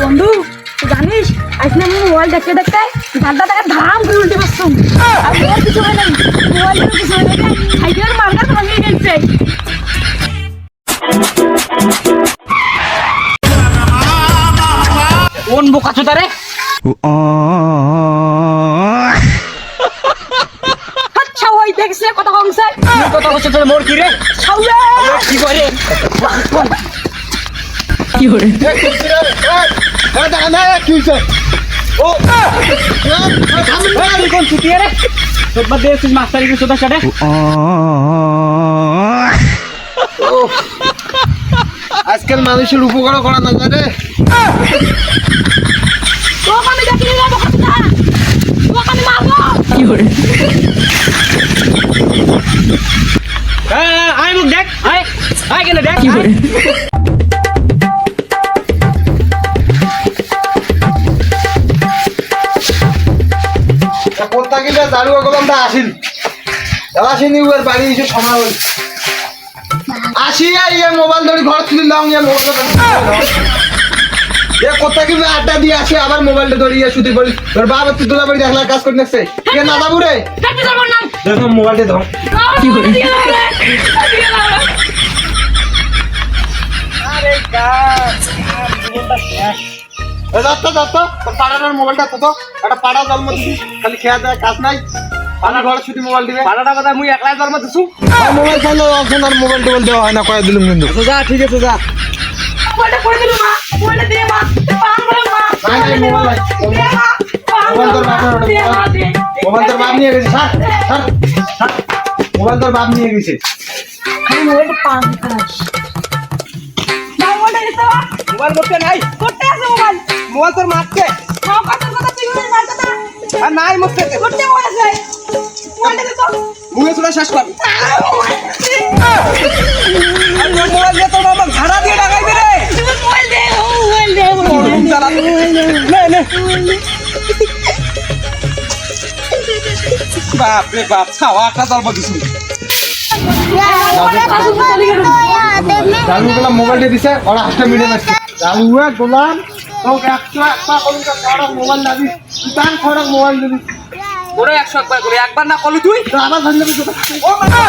বন্ধু তুই জানিস আজকে আমি মোবাইল দেখতে দেখতে গানটা টাকা ধাম করে উল্টে বসছুম আর মোবাইল কিছু হয় নাই মোবাইলের কিছু হয় নাই সাইকেলের মার্কার ভাঙিয়ে গেছে কোন বোকা চোদা রে? আচ্ছা ওই দেখছে কত কমছে তুই কথা বলছিস তোর মোর কি রে? ছাউলে কি করে? কি করে তুই কোন ছুটিয়ে রে? তোর বাদ দিয়ে তুই মাস্টারি কি চোদা সাথে? আজকাল মানুষের উপকার করা না জানে তো আমি দেখিনি না বকটা তো আমি মারবো কি করে আয় মুখ দেখ, আয় আয় কেন দেখ? কি করে কোথা গেলে দাঁড়ুয়া গেলাম তা আসিনি আসিনি ওর বাড়ি এসে সময় হল আসিয়া ইয়ে মোবাইল ধরে ঘর তুলে লাও ইয়ে মোবাইল কোথা গেলে আড্ডা দিয়ে আসে আবার মোবাইলটা ধরিয়ে শুধু বলি তোর বাবা তুই তোলা বাড়ি দেখলা কাজ করে নেছে কে না যাবো রে দেখতে যাব না দেখো মোবাইলটা ধর কি করে আরে গাছ যাত্রা যাত্রা তোর পাড়ার মোবাইলটা তো একটা পাড়া জন্ম দিবি খালি খেয়া দেয় কাজ নাই পাড়া ঘরে শুধু মোবাইল দিবে পাড়াটা কথা মুই একলাই জন্ম দিছু। মোবাইল চাইলে অপশন আর মোবাইল টোবাইল দেওয়া হয় না কয়ে দিলাম কিন্তু যা ঠিক আছে যা। মোবাইলটা করে দিল মা মোবাইলটা দে মা পান বলে মা নাই নাই মোবাইল নাই মোবাইল তোর বাপের মোবাইল তোর বাপ নিয়ে গেছে স্যার স্যার মোবাইল তোর বাপ নিয়ে গেছে আমি মোবাইলটা পান খাস না মোবাইলটা দিতে বা মোবাইল করতে নাই, করতে আছে মোবাইল মোবাইল তোর মারছে মা কথা কথা তুই করে মার কথা আর নাই মুখ থেকে করতে বলে যায় মোবাইলটা দে তো মুখে চলে শেষ কর। আর মোবাইল দিয়ে তোর বাবা ভাড়া দিয়ে টাকাইবে রে। মোবাইল দে মোবাইল দে মোবাইল চালা নে নে। বাপ রে বাপ ছাওয়া একটা জন্ম দিছু। জানু গেলাম মোবাইলটা দিছে ওরা হাসটা মিলে যাচ্ছে জানুয়া গোলাম তোকে একটা কলকা খড়ক মোবাইল দিবি তুই খড়ক মোবাইল দিবি ওরে 100 একবার করে একবার না কলি তুই তো আবার ধরলে ও মা